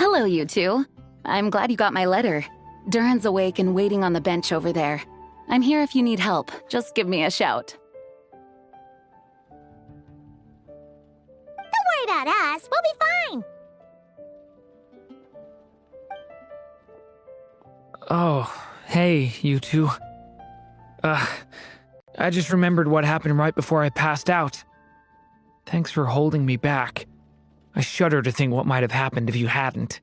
Hello, you two. I'm glad you got my letter. Durin's awake and waiting on the bench over there. I'm here if you need help. Just give me a shout. Don't worry about us. We'll be fine. Oh, hey, you two. I just remembered what happened right before I passed out. Thanks for holding me back. I shudder to think what might have happened if you hadn't.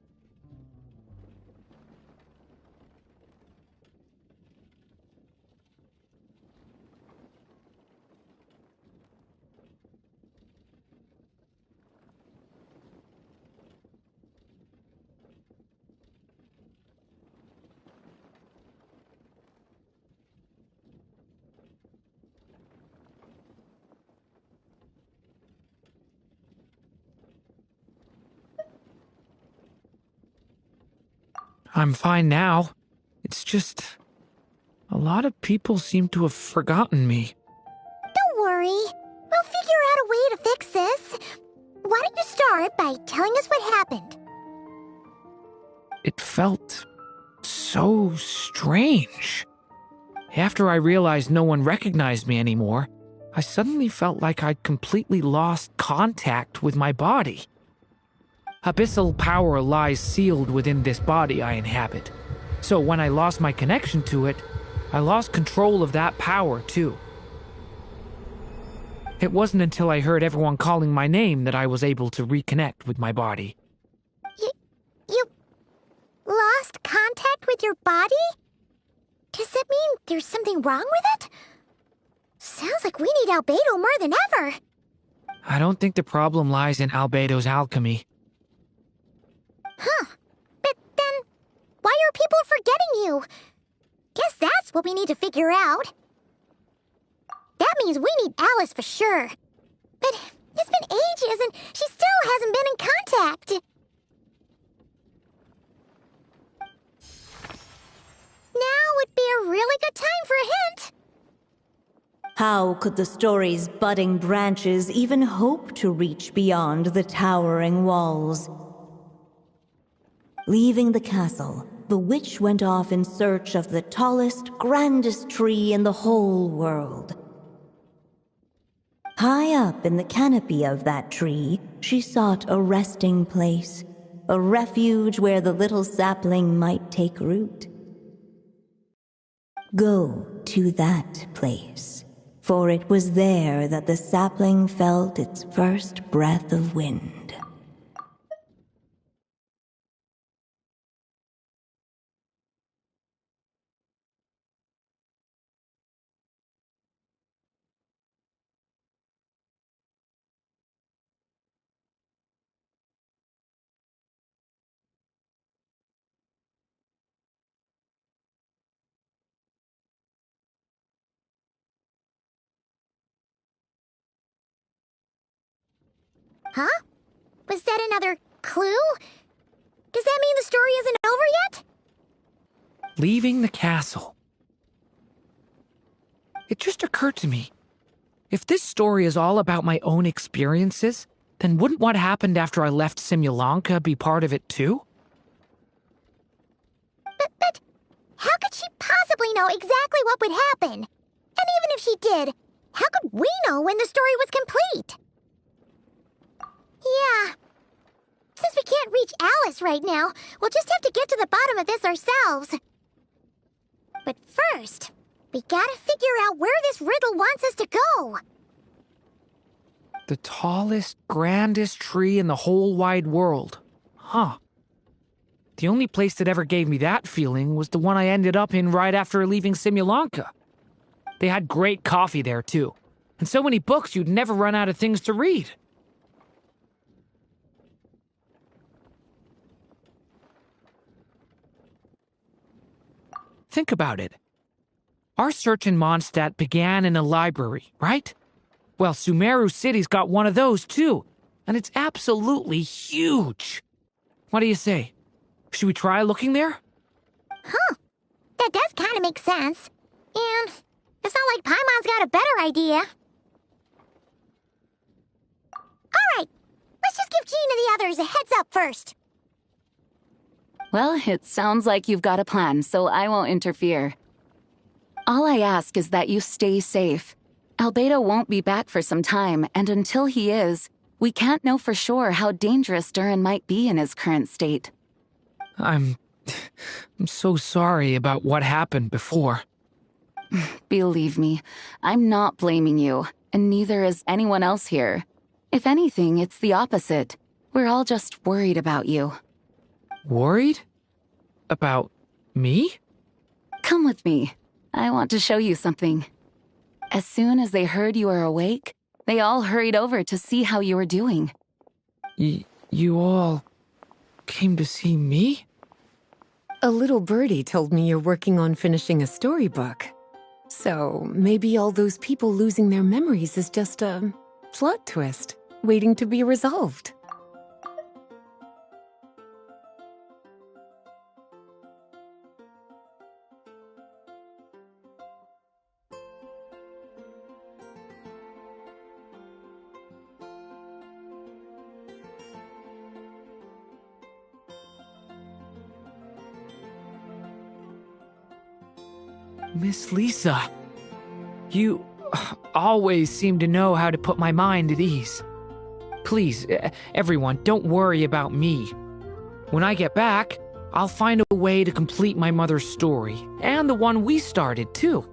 I'm fine now. It's just... a lot of people seem to have forgotten me. Don't worry. We'll figure out a way to fix this. Why don't you start by telling us what happened? It felt so strange. After I realized no one recognized me anymore, I suddenly felt like I'd completely lost contact with my body. Abyssal power lies sealed within this body I inhabit. So when I lost my connection to it, I lost control of that power too. It wasn't until I heard everyone calling my name that I was able to reconnect with my body. You lost contact with your body? Does that mean there's something wrong with it? Sounds like we need Albedo more than ever. I don't think the problem lies in Albedo's alchemy. Huh. But then, why are people forgetting you? Guess that's what we need to figure out. That means we need Alice for sure. But it's been ages and she still hasn't been in contact. Now would be a really good time for a hint. How could the story's budding branches even hope to reach beyond the towering walls? Leaving the castle, the witch went off in search of the tallest, grandest tree in the whole world. High up in the canopy of that tree, she sought a resting place, a refuge where the little sapling might take root. Go to that place, for it was there that the sapling felt its first breath of wind. Huh? Was that another clue? Does that mean the story isn't over yet? Leaving the castle. It just occurred to me. If this story is all about my own experiences, then wouldn't what happened after I left Simulanka be part of it too? But how could she possibly know exactly what would happen? And even if she did, how could we know when the story was complete? Yeah. Since we can't reach Alice right now, we'll just have to get to the bottom of this ourselves. But first, we gotta figure out where this riddle wants us to go. The tallest, grandest tree in the whole wide world. Huh. The only place that ever gave me that feeling was the one I ended up in right after leaving Simulanka. They had great coffee there, too. And so many books you'd never run out of things to read. Think about it. Our search in Mondstadt began in a library, right? Well, Sumeru City's got one of those too, and it's absolutely huge. What do you say? Should we try looking there? Huh. That does kind of make sense. And it's not like Paimon's got a better idea. Alright, let's just give Jean and the others a heads up first. Well, it sounds like you've got a plan, so I won't interfere. All I ask is that you stay safe. Albedo won't be back for some time, and until he is, we can't know for sure how dangerous Durin might be in his current state. I'm so sorry about what happened before. Believe me, I'm not blaming you, and neither is anyone else here. If anything, it's the opposite. We're all just worried about you. Worried? About me? Come with me. I want to show you something. As soon as they heard you were awake, they all hurried over to see how you were doing. You all came to see me? A little birdie told me you're working on finishing a storybook. So maybe all those people losing their memories is just a plot twist, waiting to be resolved. Miss Lisa, you always seem to know how to put my mind at ease. Please, everyone, don't worry about me. When I get back, I'll find a way to complete my mother's story, and the one we started, too.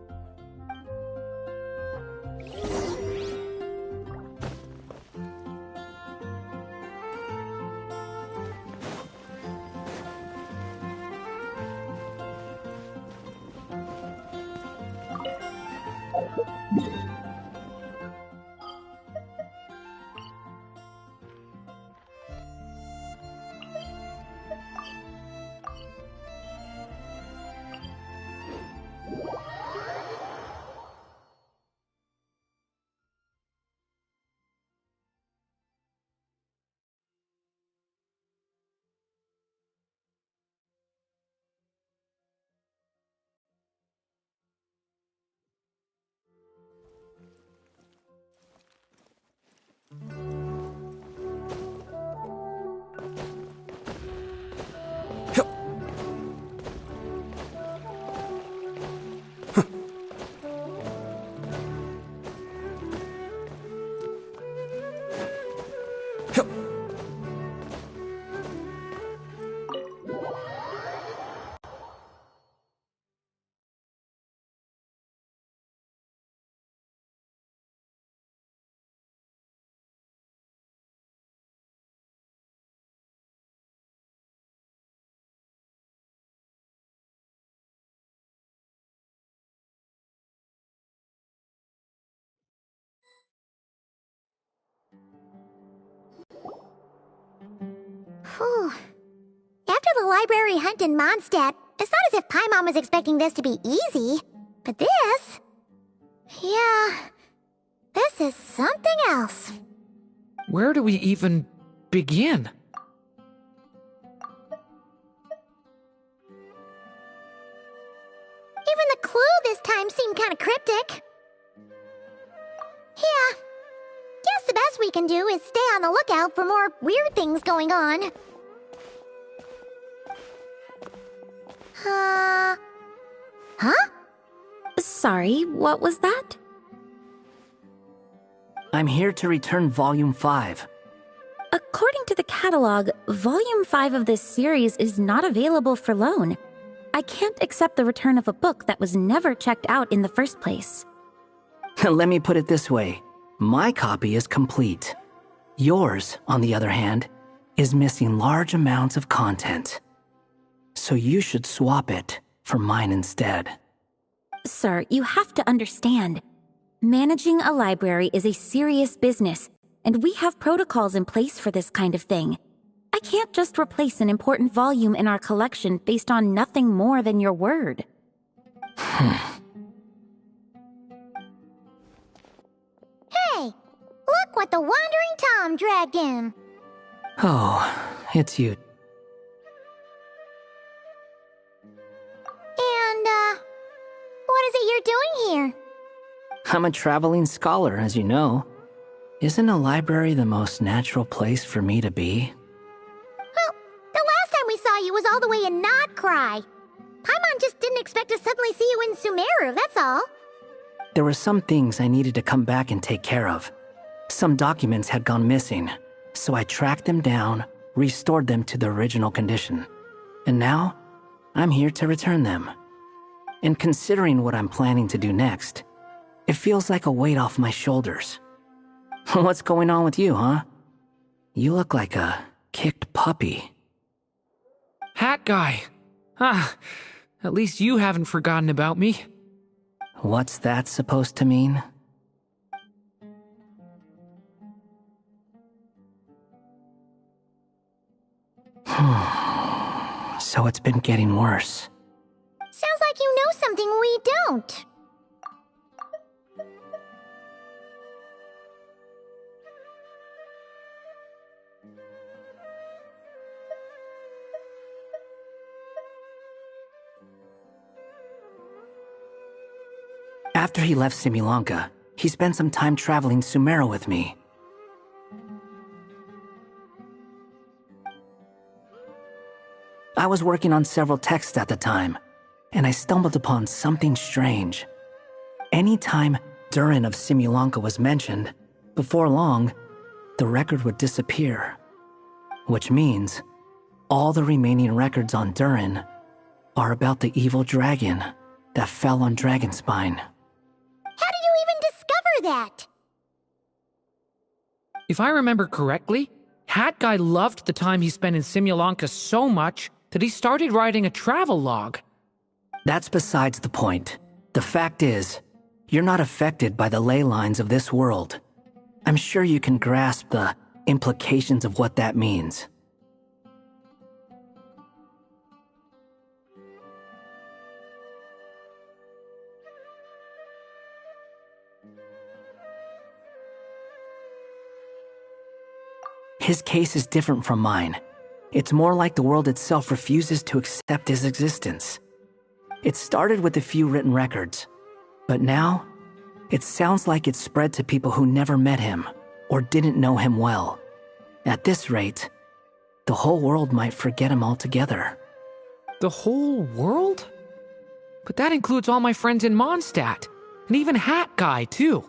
Whew. After the library hunt in Mondstadt, it's not as if Paimon was expecting this to be easy. But this... yeah... this is something else. Where do we even begin? Even the clue this time seemed kind of cryptic. Yeah. Guess the best we can do is stay on the lookout for more weird things going on. Huh? Sorry, what was that? I'm here to return Volume 5. According to the catalog, Volume 5 of this series is not available for loan. I can't accept the return of a book that was never checked out in the first place. Let me put it this way. My copy is complete. Yours, on the other hand, is missing large amounts of content. So you should swap it for mine instead. Sir, you have to understand. Managing a library is a serious business, and we have protocols in place for this kind of thing. I can't just replace an important volume in our collection based on nothing more than your word. Hey! Look what the Wandering Tom dragged in! Oh, it's you. And, what is it you're doing here? I'm a traveling scholar, as you know. Isn't a library the most natural place for me to be? Well, the last time we saw you was all the way in Not Cry. Paimon just didn't expect to suddenly see you in Sumeru, that's all. There were some things I needed to come back and take care of. Some documents had gone missing, so I tracked them down, restored them to their original condition. And now, I'm here to return them. And considering what I'm planning to do next, it feels like a weight off my shoulders. What's going on with you, huh? You look like a kicked puppy. Hat guy. Ah, at least you haven't forgotten about me. What's that supposed to mean? So it's been getting worse. Sounds like you know something we don't. After he left Simulanka, he spent some time traveling Sumeru with me. I was working on several texts at the time, and I stumbled upon something strange. Anytime Durin of Simulanka was mentioned, before long, the record would disappear. Which means, all the remaining records on Durin are about the evil dragon that fell on Dragonspine. How did you even discover that? If I remember correctly, Hat Guy loved the time he spent in Simulanka so much that he started writing a travel log. That's besides the point. The fact is, you're not affected by the ley lines of this world. I'm sure you can grasp the implications of what that means. His case is different from mine. It's more like the world itself refuses to accept his existence. It started with a few written records, but now, it sounds like it's spread to people who never met him or didn't know him well. At this rate, the whole world might forget him altogether. The whole world? But that includes all my friends in Mondstadt, and even Hat Guy, too.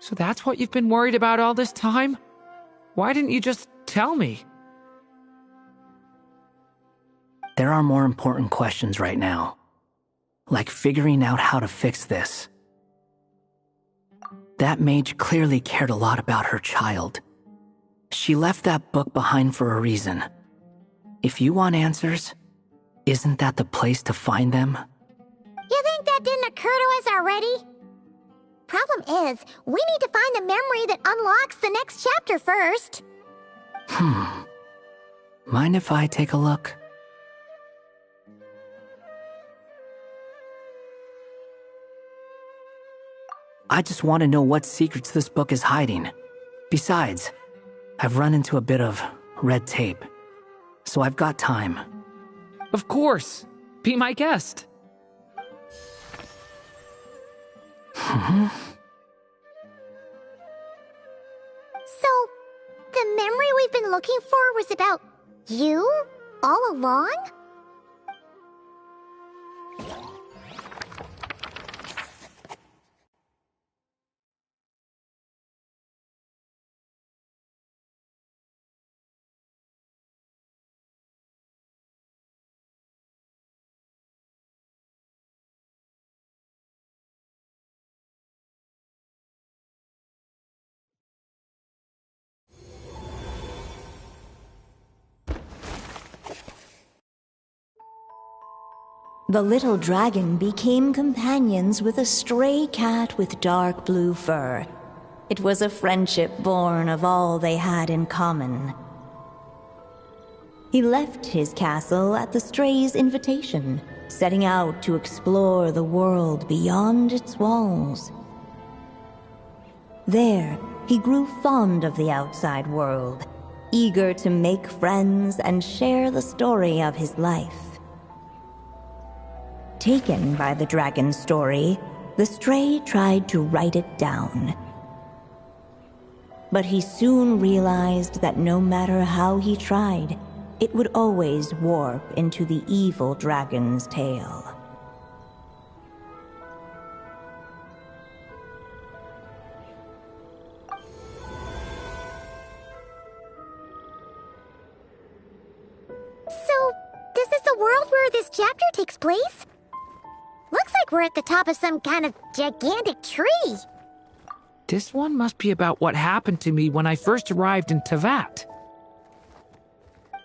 So that's what you've been worried about all this time? Why didn't you just tell me? There are more important questions right now, like figuring out how to fix this. That mage clearly cared a lot about her child. She left that book behind for a reason. If you want answers, isn't that the place to find them? You think that didn't occur to us already? Problem is, we need to find the memory that unlocks the next chapter first. Mind if I take a look? I just want to know what secrets this book is hiding. Besides, I've run into a bit of red tape, so I've got time. Of course. Be my guest. So, the memory we've been looking for was about you all along? The little dragon became companions with a stray cat with dark blue fur. It was a friendship born of all they had in common. He left his castle at the stray's invitation, setting out to explore the world beyond its walls. There, he grew fond of the outside world, eager to make friends and share the story of his life. Taken by the dragon's story, the stray tried to write it down. But he soon realized that no matter how he tried, it would always warp into the evil dragon's tail. So, this is the world where this chapter takes place? Looks like we're at the top of some kind of gigantic tree. This one must be about what happened to me when I first arrived in Tevat.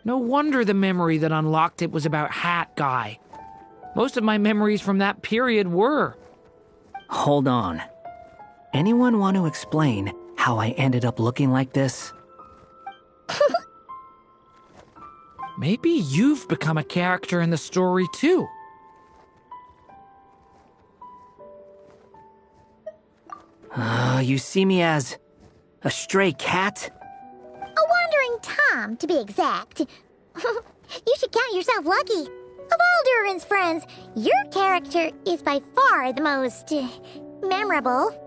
No wonder the memory that unlocked it was about Hat Guy. Most of my memories from that period were. Hold on. Anyone want to explain how I ended up looking like this? Maybe you've become a character in the story too. You see me as a stray cat? A wandering Tom, to be exact. You should count yourself lucky. Of all Durin's friends, your character is by far the most memorable.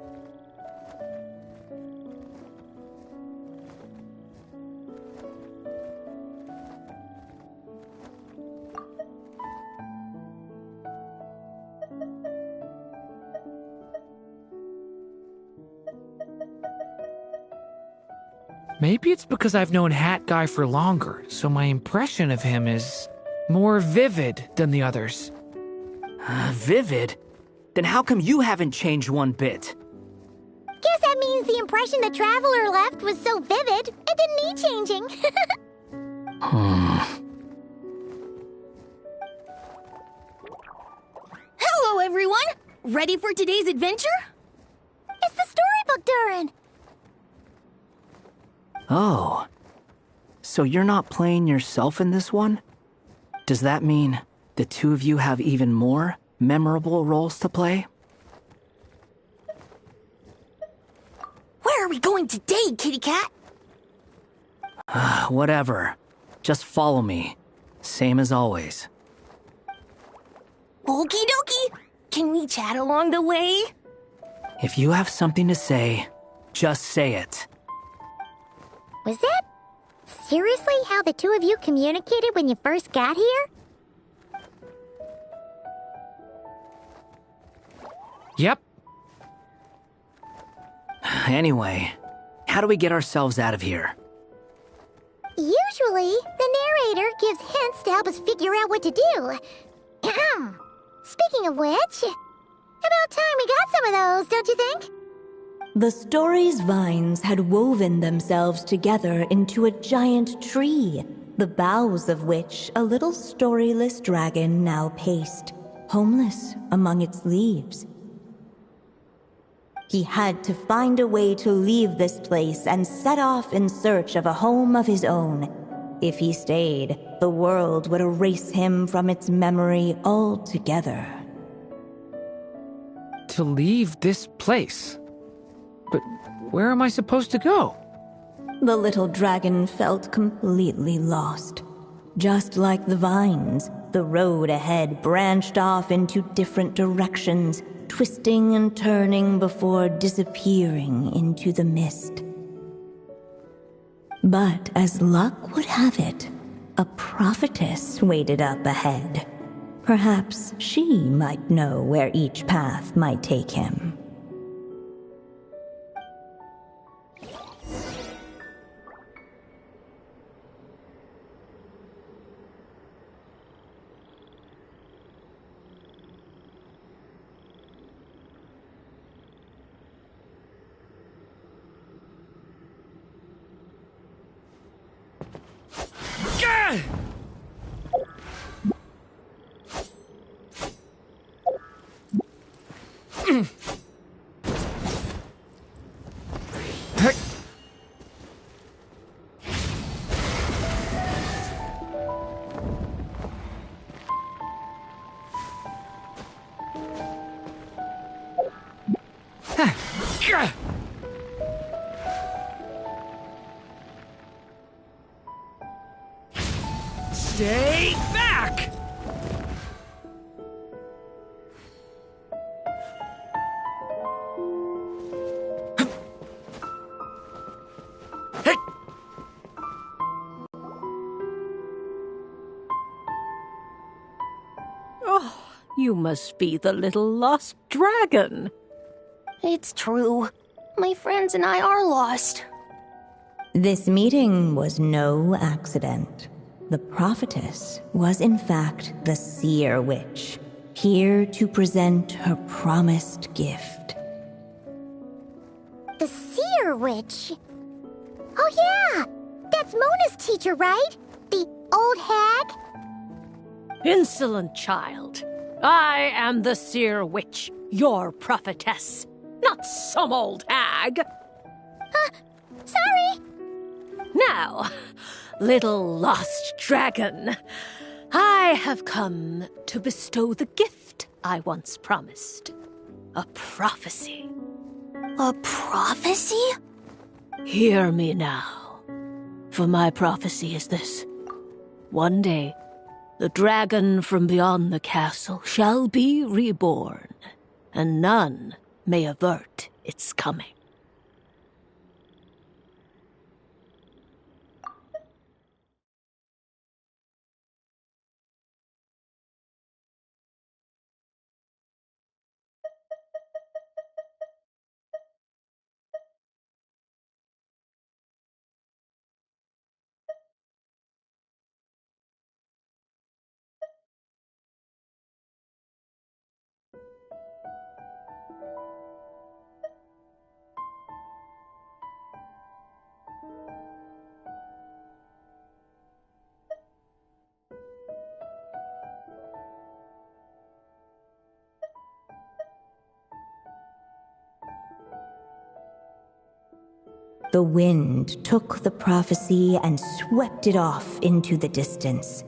Maybe it's because I've known Hat Guy for longer, so my impression of him is more vivid than the others. Vivid? Then how come you haven't changed one bit? Guess that means the impression the traveler left was so vivid, it didn't need changing. Hello, everyone! Ready for today's adventure? It's the storybook, Durin. Oh. So you're not playing yourself in this one? Does that mean the two of you have even more memorable roles to play? Where are we going today, kitty cat? Whatever. Just follow me. Same as always. Okie dokie! Can we chat along the way? If you have something to say, just say it. Was that seriously how the two of you communicated when you first got here? Yep. Anyway, how do we get ourselves out of here? Usually, the narrator gives hints to help us figure out what to do. Speaking of which, about time we got some of those, don't you think? The story's vines had woven themselves together into a giant tree, the boughs of which a little storyless dragon now paced, homeless among its leaves. He had to find a way to leave this place and set off in search of a home of his own. If he stayed, the world would erase him from its memory altogether. To leave this place? But where am I supposed to go? The little dragon felt completely lost. Just like the vines, the road ahead branched off into different directions, twisting and turning before disappearing into the mist. But as luck would have it, a prophetess waited up ahead. Perhaps she might know where each path might take him. Stay back! Oh, you must be the little lost dragon. It's true. My friends and I are lost. This meeting was no accident. The prophetess was in fact the seer witch, here to present her promised gift. The seer witch? Oh yeah! That's Mona's teacher, right? The old hag? Insolent child. I am the seer witch, your prophetess, not some old hag. Sorry! Now, little lost dragon, I have come to bestow the gift I once promised. A prophecy. A prophecy? Hear me now, for my prophecy is this. One day, the dragon from beyond the castle shall be reborn, and none may avert its coming. The wind took the prophecy and swept it off into the distance.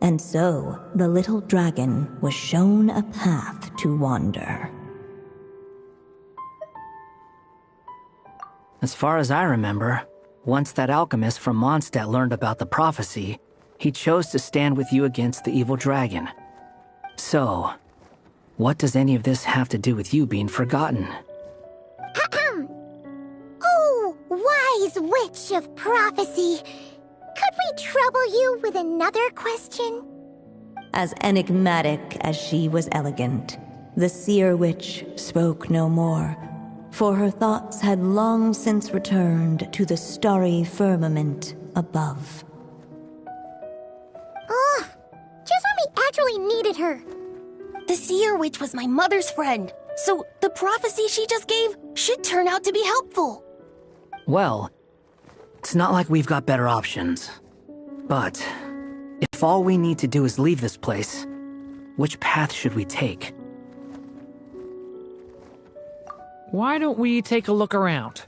And so, the little dragon was shown a path to wander. As far as I remember, once that alchemist from Mondstadt learned about the prophecy, he chose to stand with you against the evil dragon. So, what does any of this have to do with you being forgotten? Oh, wise witch of prophecy! Could we trouble you with another question? As enigmatic as she was elegant, the seer witch spoke no more, for her thoughts had long since returned to the starry firmament above. Oh, just when we actually needed her. The seer witch was my mother's friend, so the prophecy she just gave should turn out to be helpful. Well, it's not like we've got better options. But, if all we need to do is leave this place, which path should we take? Why don't we take a look around?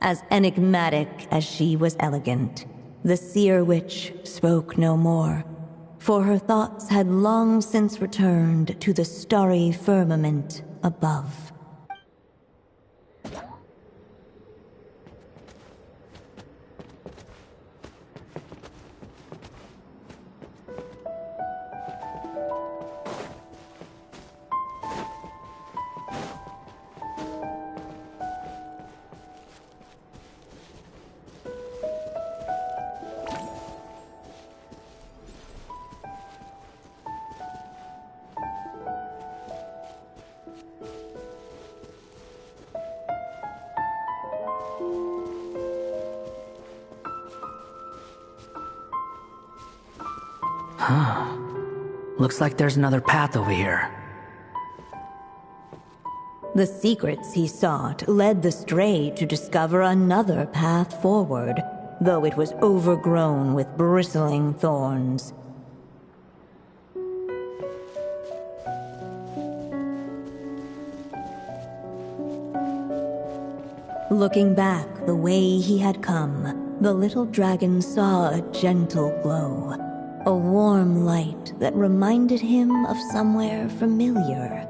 As enigmatic as she was elegant, the seer witch spoke no more, for her thoughts had long since returned to the starry firmament above. Looks like there's another path over here. The secrets he sought led the stray to discover another path forward, though it was overgrown with bristling thorns. Looking back the way he had come, the little dragon saw a gentle glow, a warm light that reminded him of somewhere familiar.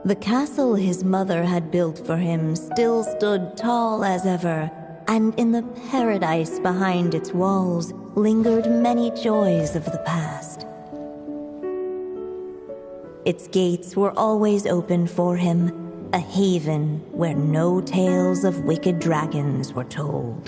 The castle his mother had built for him still stood tall as ever, and in the paradise behind its walls lingered many joys of the past. Its gates were always open for him, a haven where no tales of wicked dragons were told.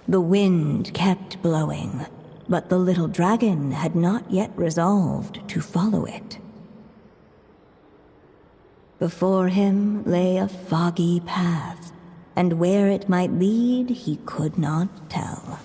The wind kept blowing, but the little dragon had not yet resolved to follow it. Before him lay a foggy path, and where it might lead he could not tell.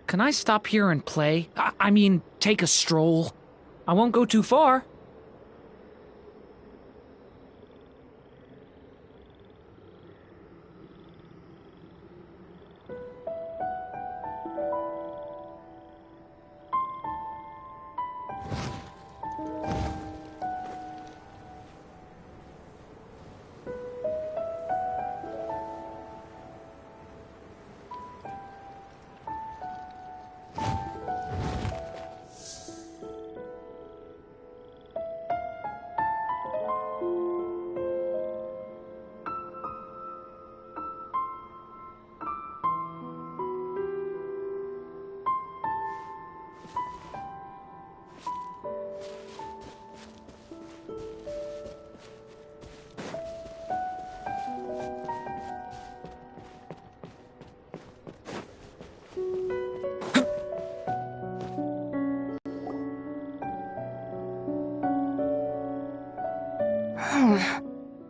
Can I stop here and play? I mean, take a stroll. I won't go too far.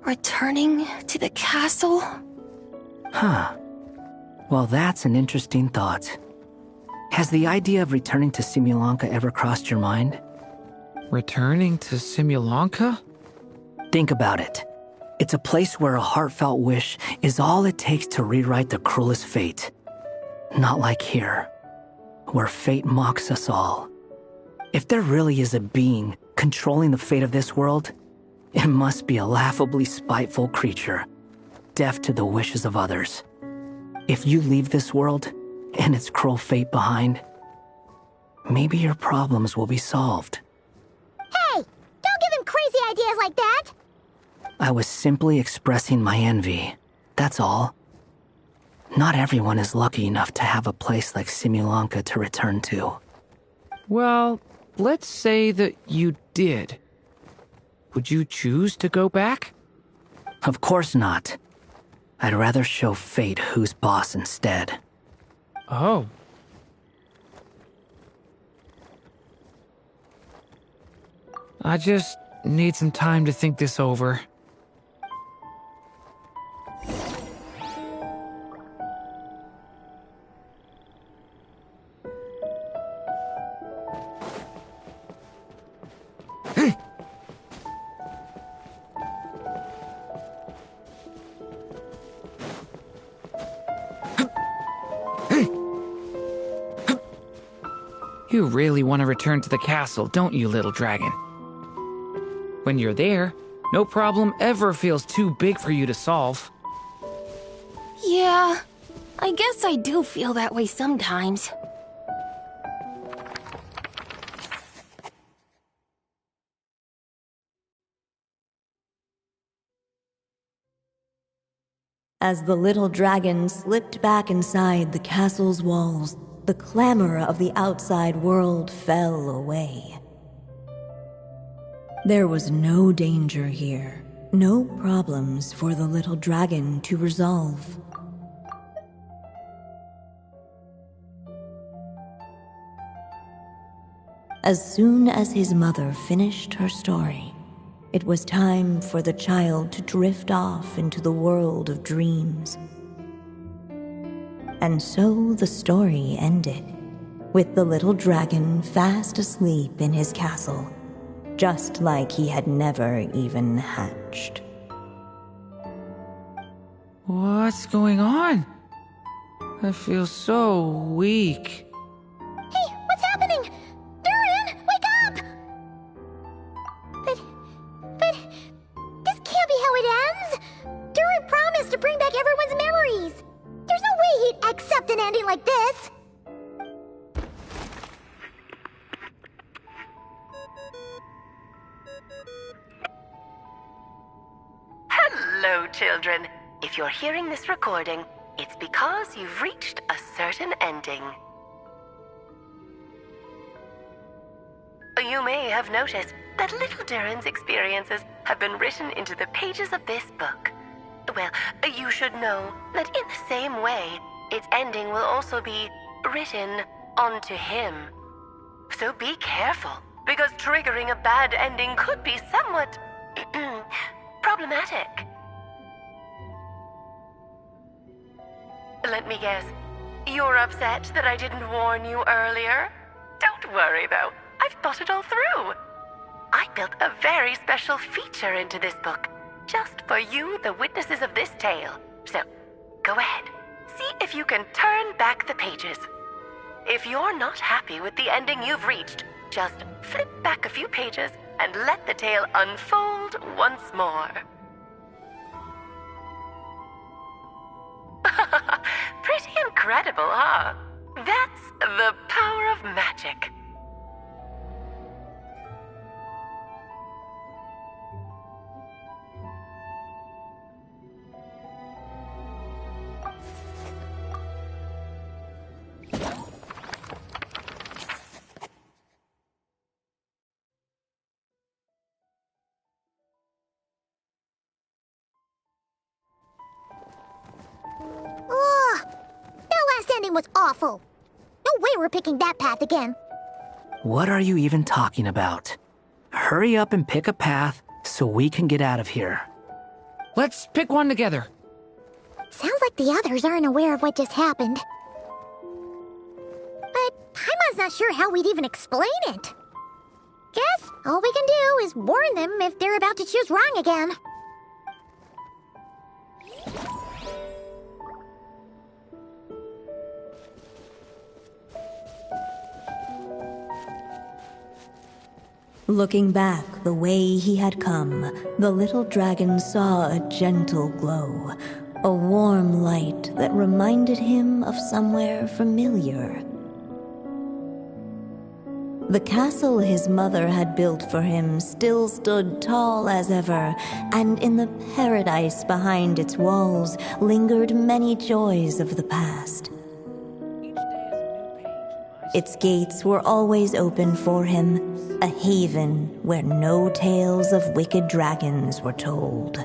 Returning to the castle? Huh. Well, that's an interesting thought. Has the idea of returning to Simulanka ever crossed your mind? Returning to Simulanka? Think about it. It's a place where a heartfelt wish is all it takes to rewrite the cruelest fate. Not like here, where fate mocks us all. If there really is a being controlling the fate of this world, it must be a laughably spiteful creature, deaf to the wishes of others. If you leave this world and its cruel fate behind, maybe your problems will be solved. Hey! Don't give him crazy ideas like that! I was simply expressing my envy, that's all. Not everyone is lucky enough to have a place like Simulanka to return to. Well, let's say that you did. Would you choose to go back? Of course not. I'd rather show fate who's boss instead. Oh. I just need some time to think this over. You really want to return to the castle, don't you, little dragon? When you're there, no problem ever feels too big for you to solve. Yeah, I guess I do feel that way sometimes. As the little dragon slipped back inside the castle's walls, the clamor of the outside world fell away. There was no danger here, no problems for the little dragon to resolve. As soon as his mother finished her story, it was time for the child to drift off into the world of dreams. And so the story ended, with the little dragon fast asleep in his castle, just like he had never even hatched. What's going on? I feel so weak. Hey, what's happening? Durin, wake up! But this can't be how it ends. Durin promised to bring back everyone's memories. There's no way he'd accept an ending like this. Hello, children. If you're hearing this recording, it's because you've reached a certain ending. You may have noticed that little Durin's experiences have been written into the pages of this book. Well, you should know that in the same way, its ending will also be written onto him. So be careful, because triggering a bad ending could be somewhat problematic. Let me guess, you're upset that I didn't warn you earlier? Don't worry, though. I've thought it all through. I built a very special feature into this book, just for you, the witnesses of this tale. So, go ahead. See if you can turn back the pages. If you're not happy with the ending you've reached, just flip back a few pages and let the tale unfold once more. Pretty incredible, huh? That's the power of magic. Ugh, that last ending was awful. No way we're picking that path again. What are you even talking about? Hurry up and pick a path so we can get out of here. Let's pick one together. Sounds like the others aren't aware of what just happened. But Paimon's not sure how we'd even explain it. Guess all we can do is warn them if they're about to choose wrong again. Looking back the way he had come, the little dragon saw a gentle glow, a warm light that reminded him of somewhere familiar. The castle his mother had built for him still stood tall as ever, and in the paradise behind its walls lingered many joys of the past. Its gates were always open for him, a haven where no tales of wicked dragons were told.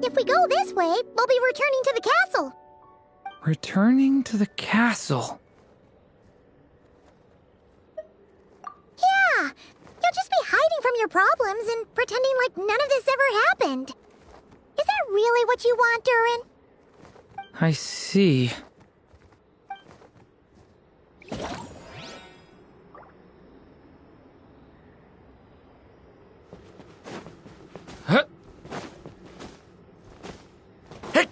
If we go this way, we'll be returning to the castle. Returning to the castle. Yeah, you'll just be hiding from your problems and pretending like none of this ever happened. Is that really what you want, Durin? I see. Huh? Hey!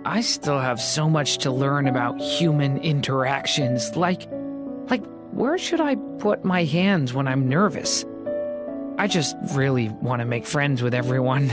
I still have so much to learn about human interactions, like, where should I put my hands when I'm nervous? I just really want to make friends with everyone.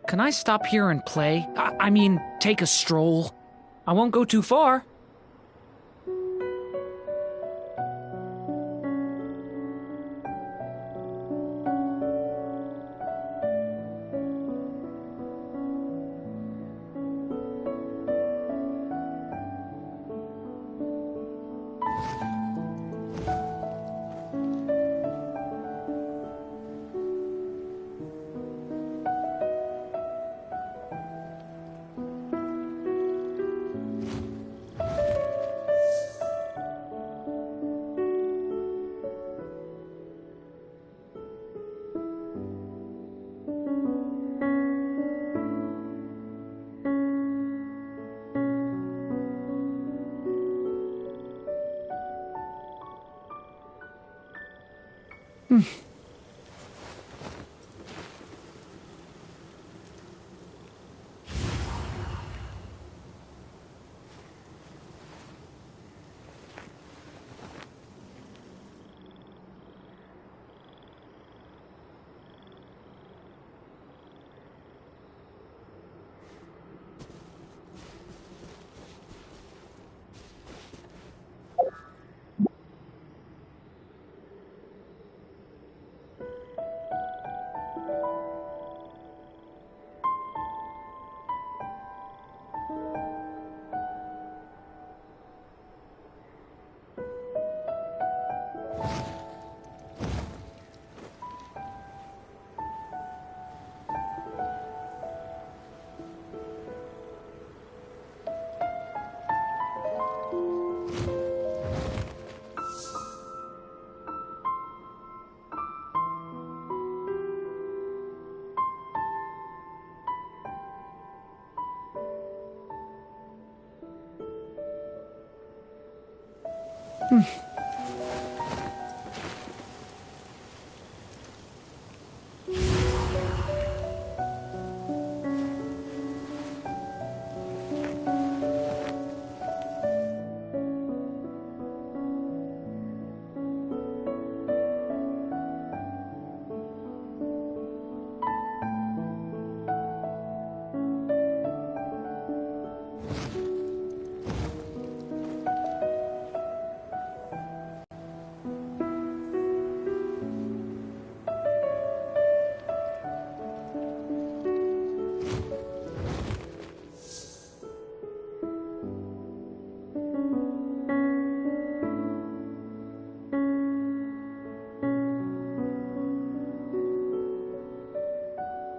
Can I stop here and play? I mean, take a stroll. I won't go too far.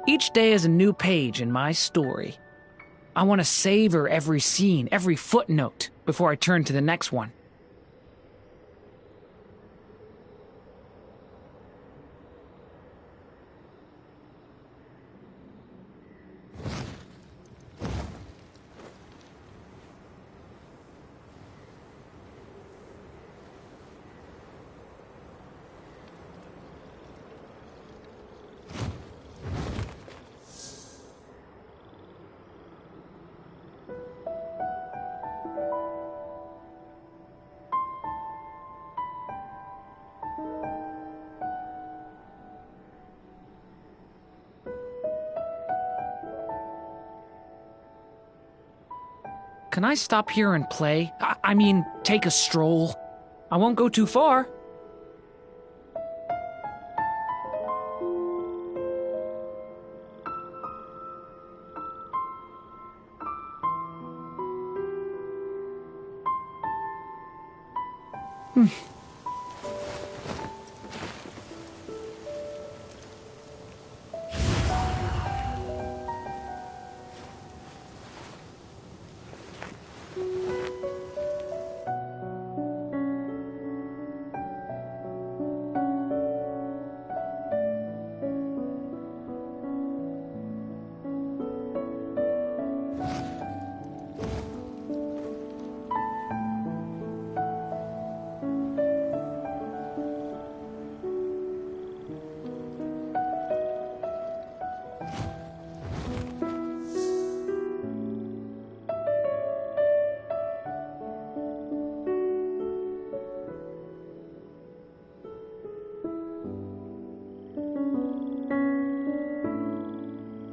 Each day is a new page in my story. I want to savor every scene, every footnote, before I turn to the next one. Can I stop here and play? I mean, take a stroll. I won't go too far.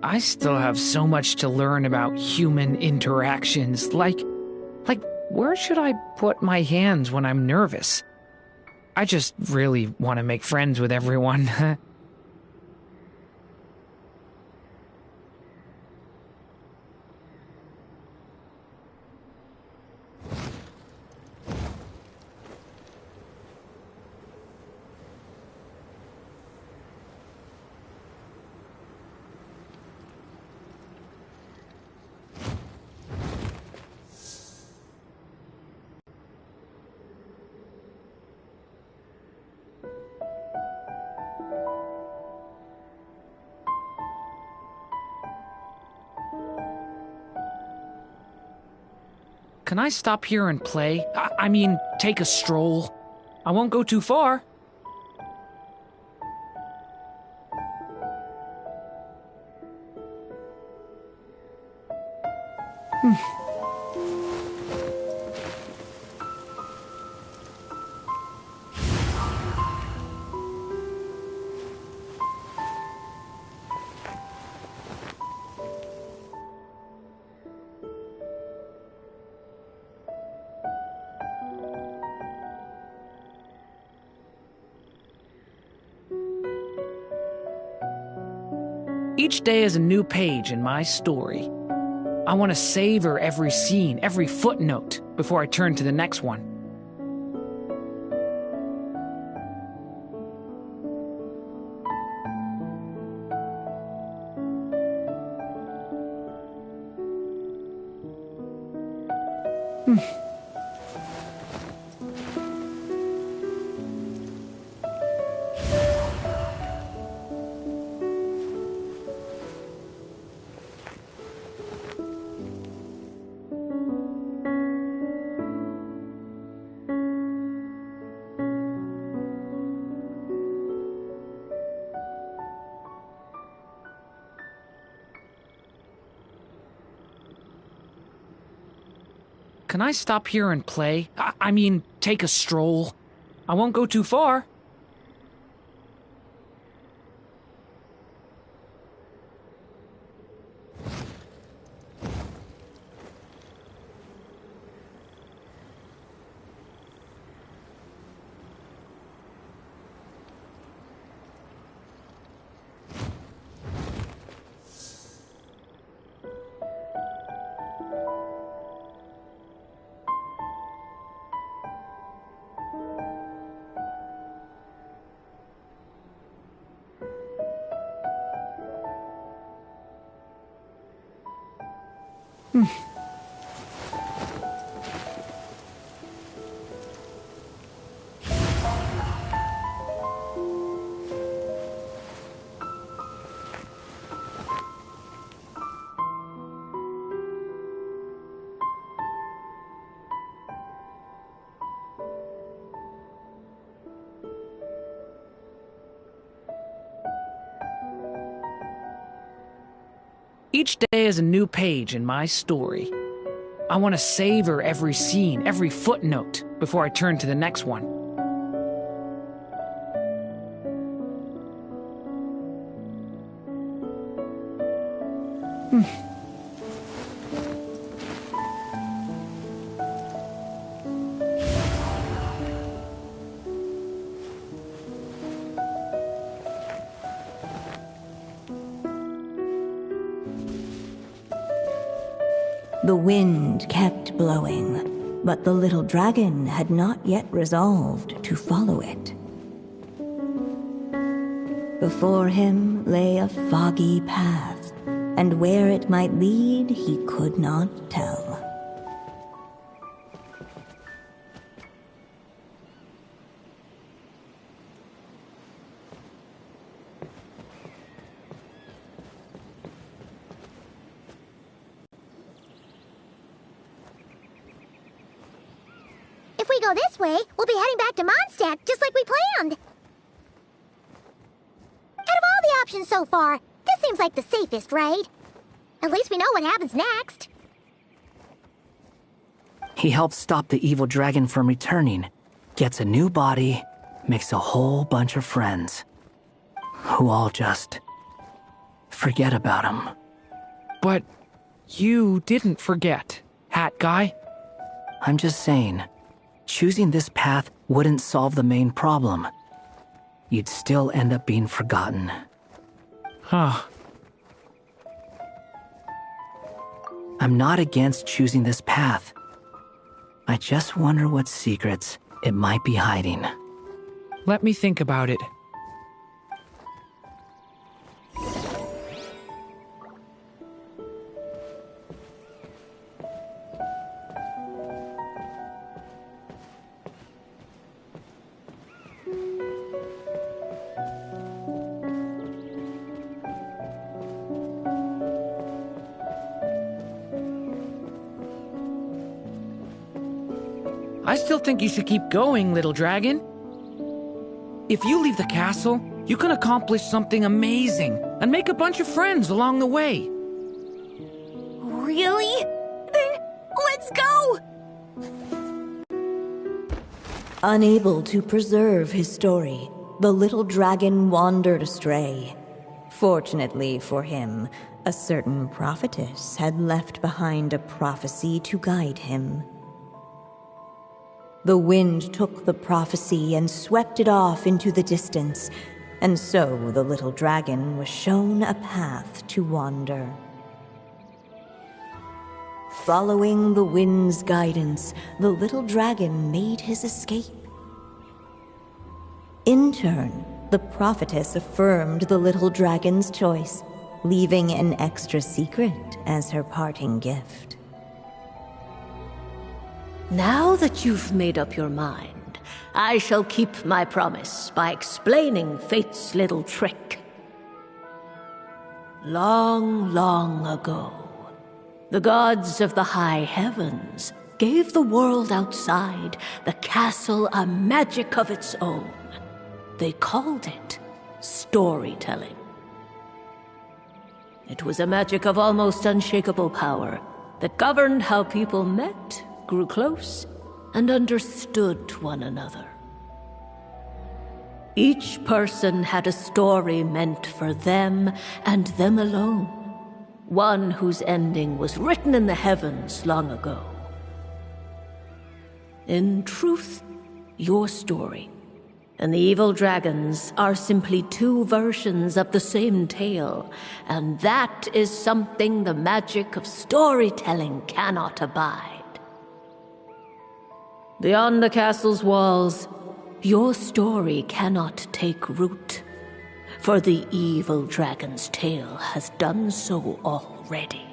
I still have so much to learn about human interactions. Like, where should I put my hands when I'm nervous? I just really want to make friends with everyone. Can I stop here and play? I mean, take a stroll. I won't go too far. Each day is a new page in my story. I want to savor every scene, every footnote, before I turn to the next one. can I stop here and play? I mean, take a stroll. I won't go too far. Each day is a new page in my story. I want to savor every scene, every footnote, before I turn to the next one. The wind kept blowing, but the little dragon had not yet resolved to follow it. Before him lay a foggy path, and where it might lead he could not tell. If we go this way, we'll be heading back to Mondstadt, just like we planned. Out of all the options so far, this seems like the safest, right? At least we know what happens next. He helps stop the evil dragon from returning, gets a new body, makes a whole bunch of friends, who all just forget about him. But you didn't forget, Hat Guy. I'm just saying, choosing this path wouldn't solve the main problem. You'd still end up being forgotten. Huh. I'm not against choosing this path. I just wonder what secrets it might be hiding. Let me think about it. I still think you should keep going, little dragon. If you leave the castle, you can accomplish something amazing and make a bunch of friends along the way. Really? Then let's go! Unable to preserve his story, the little dragon wandered astray. Fortunately for him, a certain prophetess had left behind a prophecy to guide him. The wind took the prophecy and swept it off into the distance, and so the little dragon was shown a path to wander. Following the wind's guidance, the little dragon made his escape. In turn, the prophetess affirmed the little dragon's choice, leaving an extra secret as her parting gift. Now that you've made up your mind, I shall keep my promise by explaining Fate's little trick. Long, long ago, the gods of the high heavens gave the world outside the castle a magic of its own. They called it storytelling. It was a magic of almost unshakable power that governed how people met, grew close and understood one another. Each person had a story meant for them and them alone, one whose ending was written in the heavens long ago. In truth, your story and the evil dragons are simply two versions of the same tale, and that is something the magic of storytelling cannot abide. Beyond the castle's walls, your story cannot take root, for the evil dragon's tale has done so already.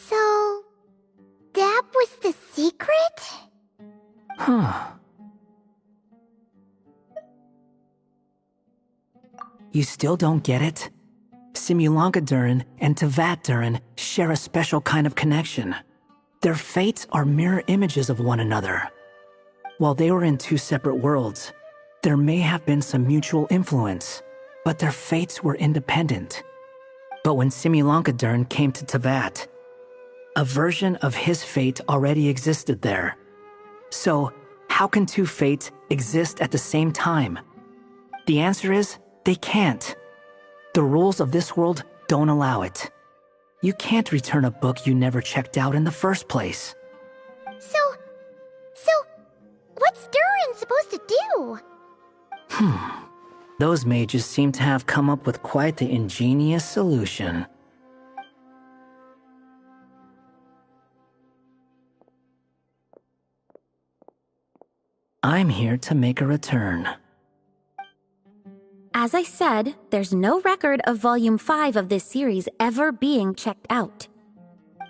So, that was the secret? Huh. You still don't get it? Simulanka Durin and Tevat Durin share a special kind of connection. Their fates are mirror images of one another. While they were in two separate worlds, there may have been some mutual influence, but their fates were independent. But when Simulanka Durin came to Tevat, a version of his fate already existed there. So, how can two fates exist at the same time? The answer is, they can't. The rules of this world don't allow it. You can't return a book you never checked out in the first place. So, what's Durin supposed to do? Those mages seem to have come up with quite the ingenious solution. I'm here to make a return. As I said, there's no record of Volume 5 of this series ever being checked out.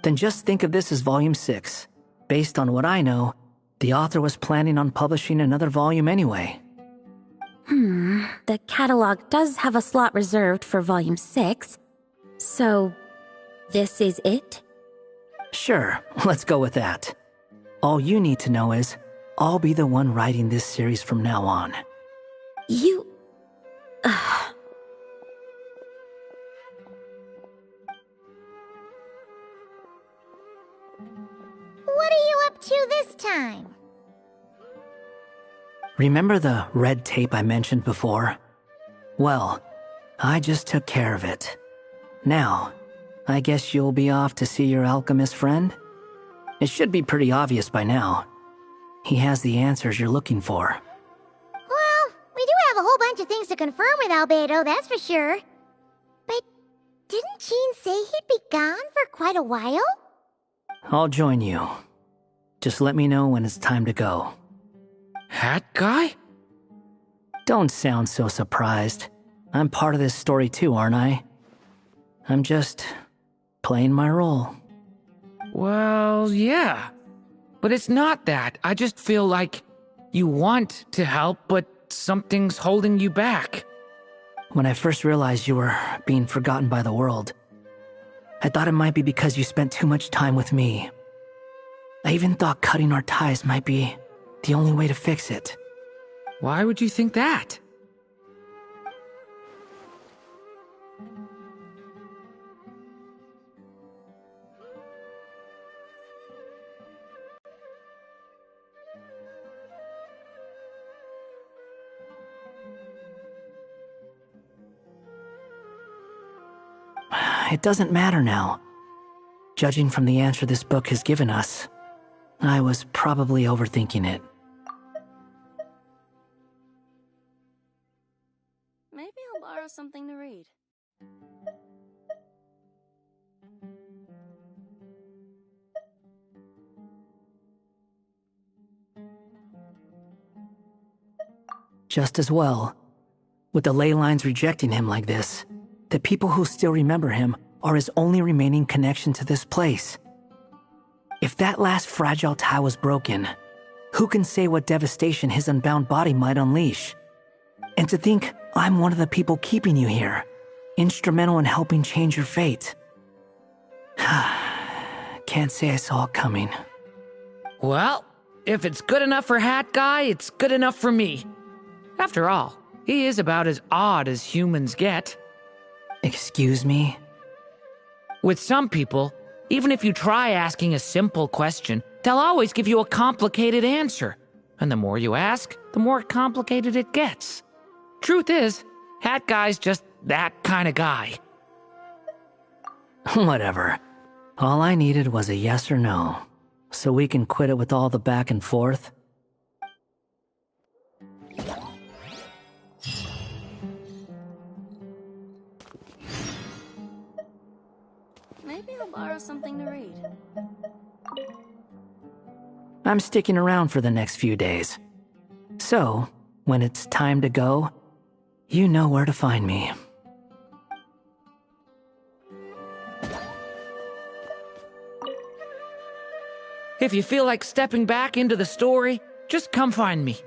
Then just think of this as Volume 6. Based on what I know, the author was planning on publishing another volume anyway. The catalog does have a slot reserved for Volume 6. So, this is it? Sure, let's go with that. All you need to know is, I'll be the one writing this series from now on. You... What are you up to this time? Remember the red tape I mentioned before? Well, I just took care of it. Now, I guess you'll be off to see your alchemist friend? It should be pretty obvious by now. He has the answers you're looking for. Well, we do have a whole bunch of things to confirm with Albedo, that's for sure. But didn't Jean say he'd be gone for quite a while? I'll join you. Just let me know when it's time to go. Hat guy? Don't sound so surprised. I'm part of this story too, aren't I? I'm just playing my role. Well, yeah. But it's not that. I just feel like you want to help, but something's holding you back. When I first realized you were being forgotten by the world, I thought it might be because you spent too much time with me. I even thought cutting our ties might be the only way to fix it. Why would you think that? It doesn't matter now. Judging from the answer this book has given us, I was probably overthinking it. Maybe I'll borrow something to read. Just as well. With the ley lines rejecting him like this, The people who still remember him are his only remaining connection to this place. If that last fragile tie was broken, who can say what devastation his unbound body might unleash? And to think I'm one of the people keeping you here, instrumental in helping change your fate. Can't say I saw it coming. Well, if it's good enough for Hat Guy, it's good enough for me. After all, he is about as odd as humans get. Excuse me? With some people, even if you try asking a simple question, they'll always give you a complicated answer. And the more you ask, the more complicated it gets. Truth is, Hat Guy's just that kind of guy. Whatever. All I needed was a yes or no, so we can quit it with all the back and forth. Maybe I'll borrow something to read. I'm sticking around for the next few days. So, when it's time to go, you know where to find me. If you feel like stepping back into the story, just come find me.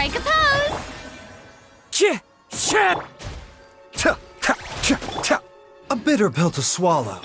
Strike a pose! A bitter pill to swallow.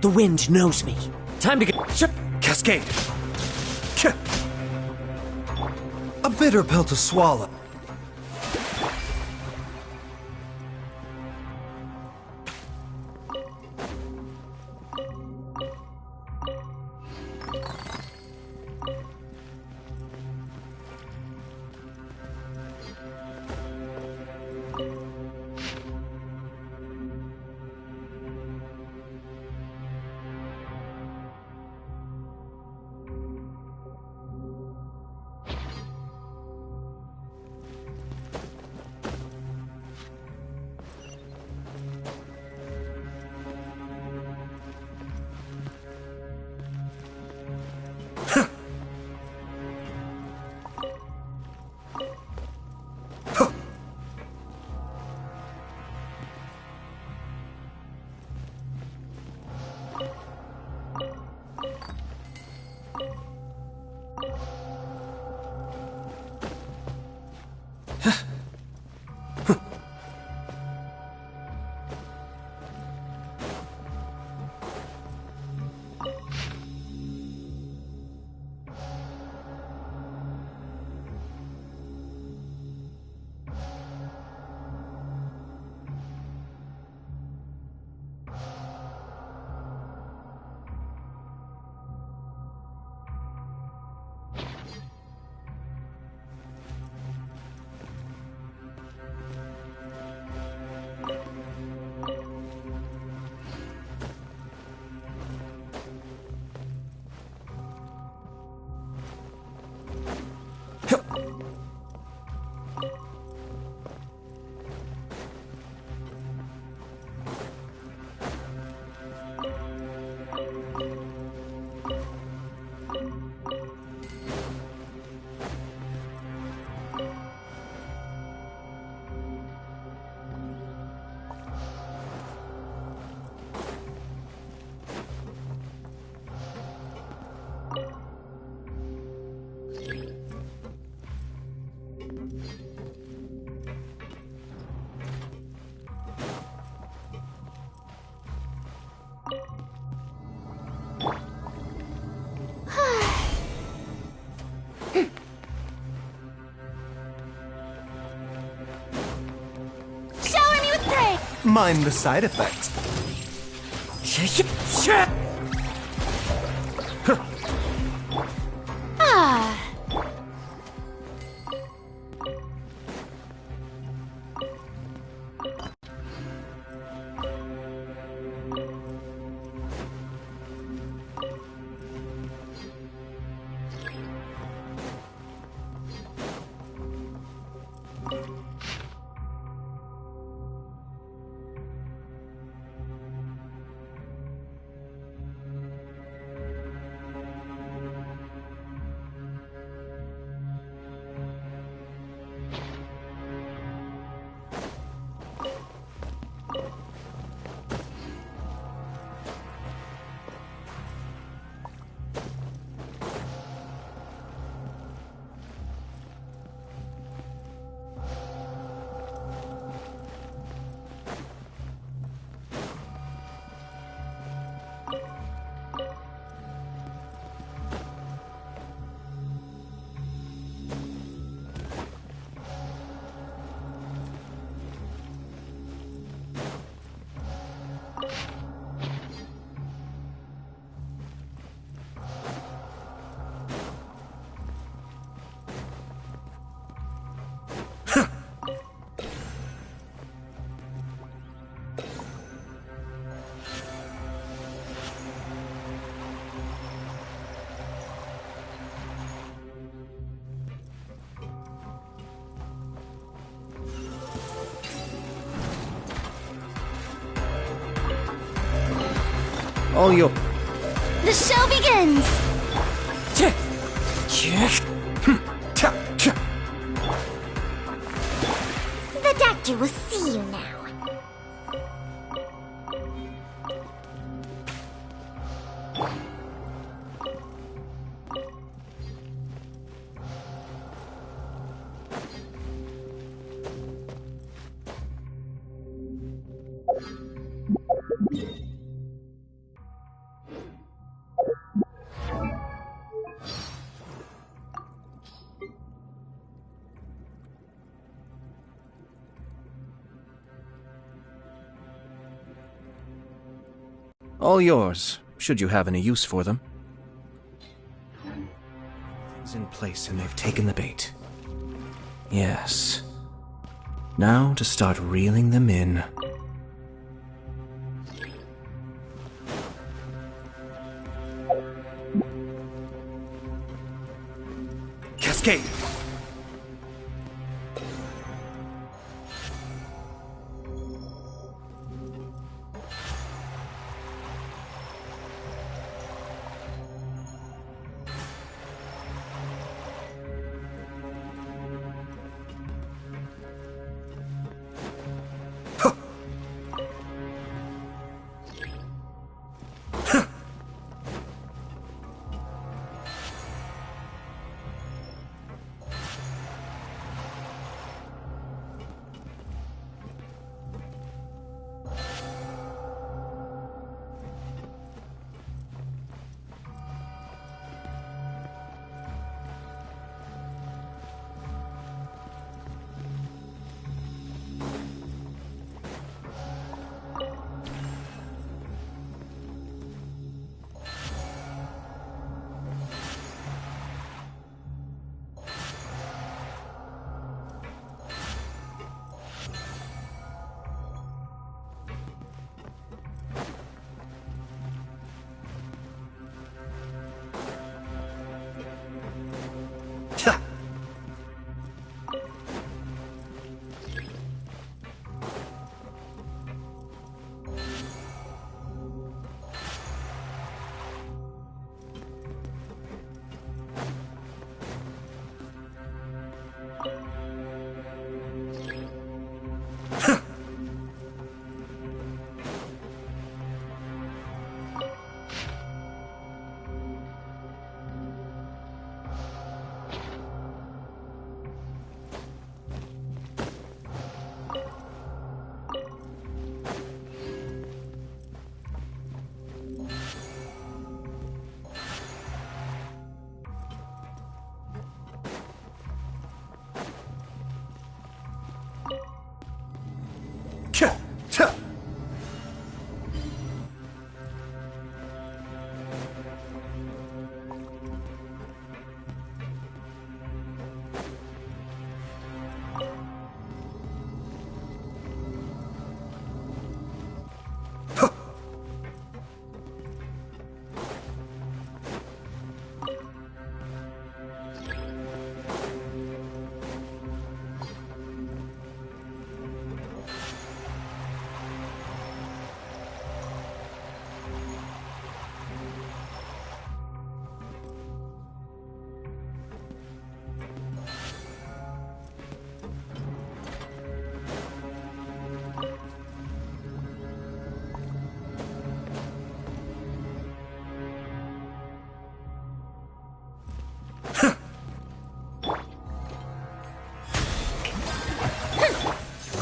The wind knows me. Time to get... Cascade. A bitter pill to swallow. Mind the side effects. Ah. All your... The show begins! The doctor will see you now. All yours, should you have any use for them. It's in place and they've taken the bait. Yes. Now to start reeling them in. Cascade!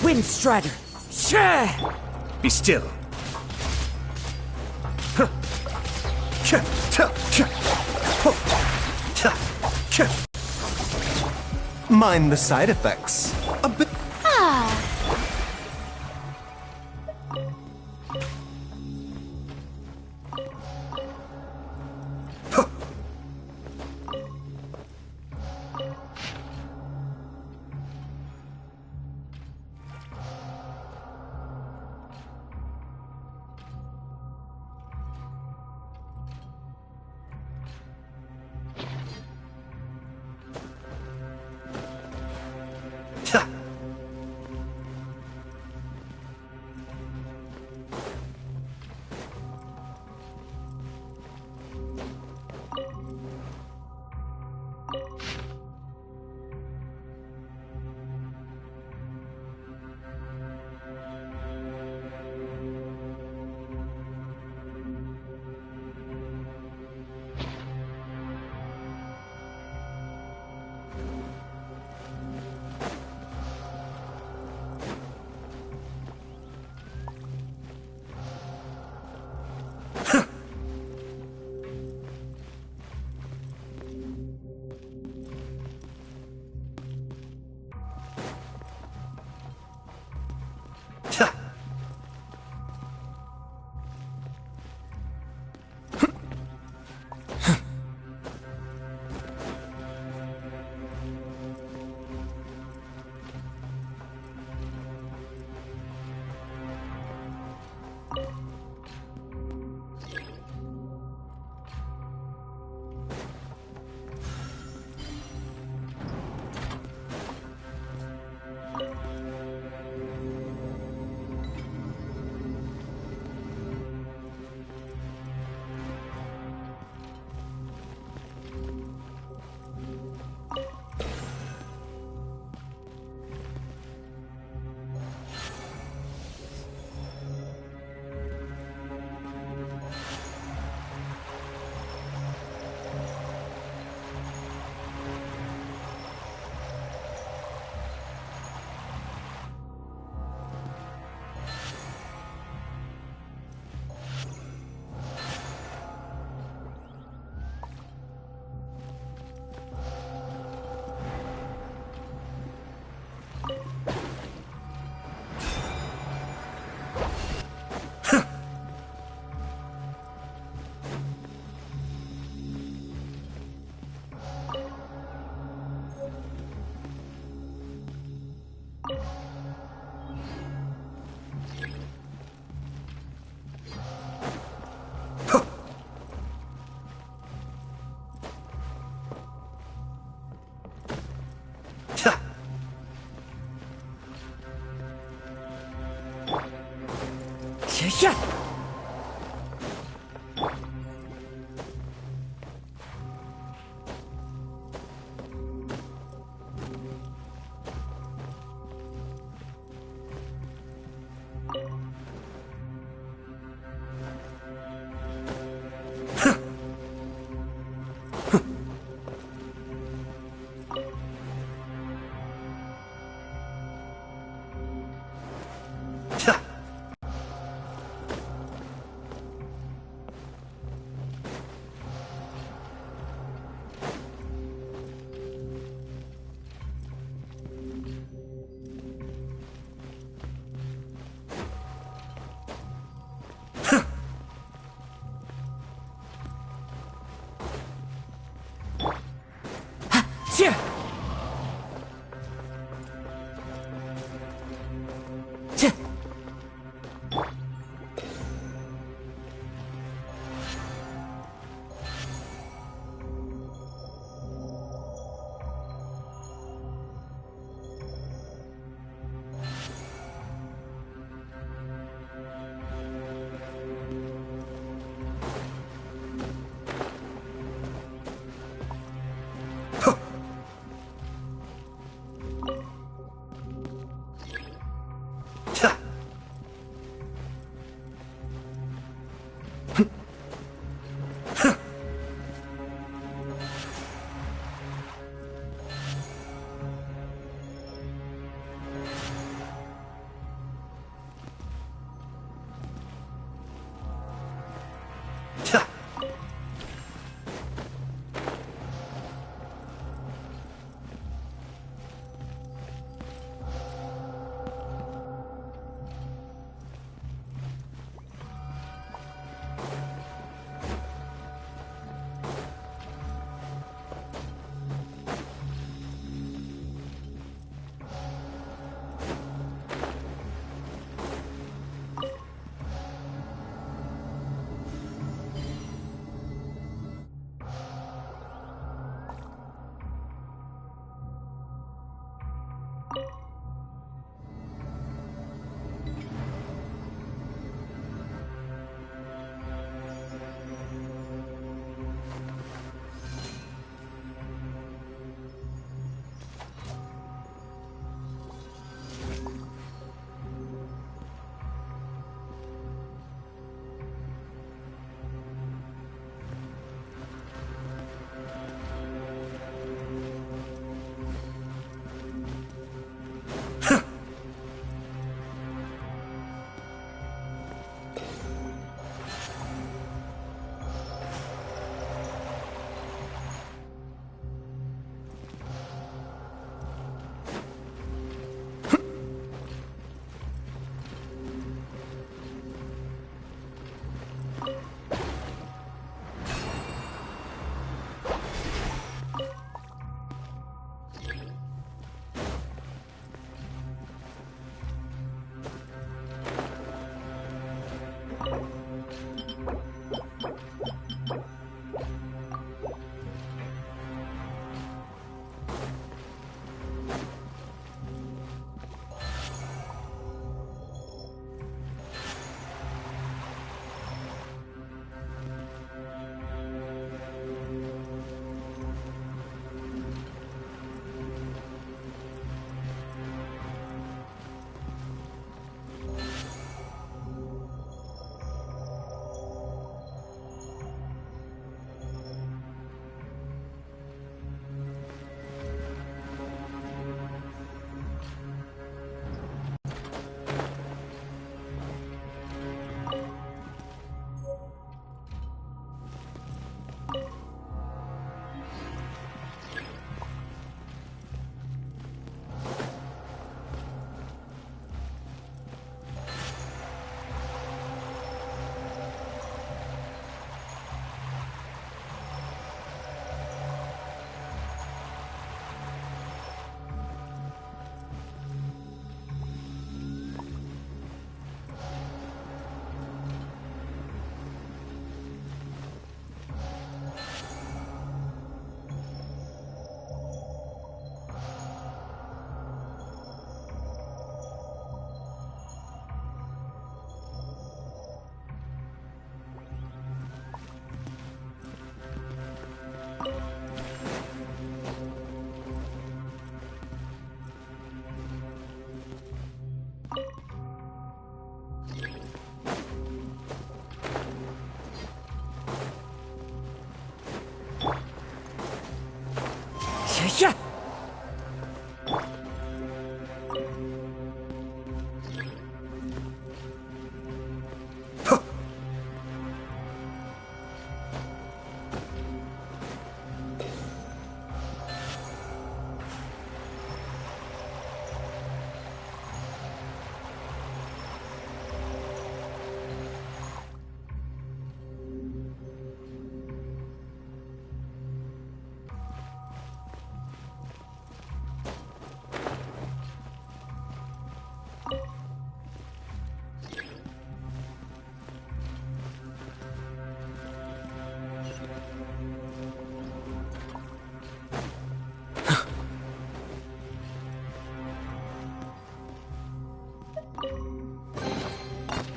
Windstrider! Shah! Be still. Mind the side effects. A bit.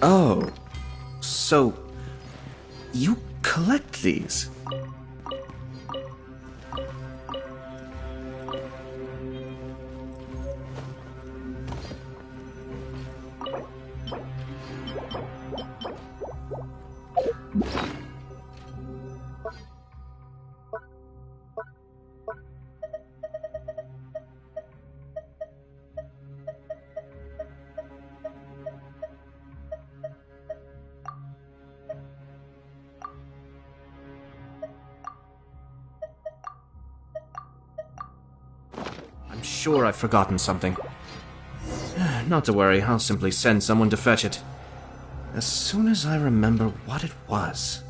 Oh, so you collect these? I'm sure I've forgotten something. Not to worry, I'll simply send someone to fetch it. As soon as I remember what it was.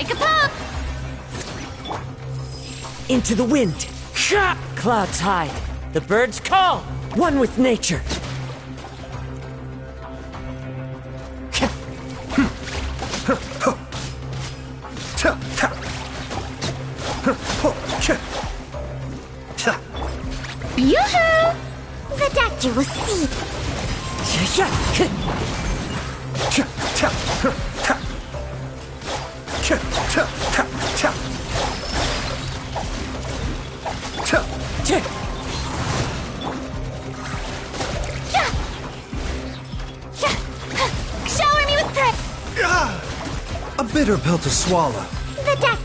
Like a pump! Into the wind. Clouds hide. The birds call. One with nature. Yoo-hoo! The doctor will see. Shower me with praise! A bitter pill to swallow. The doctor.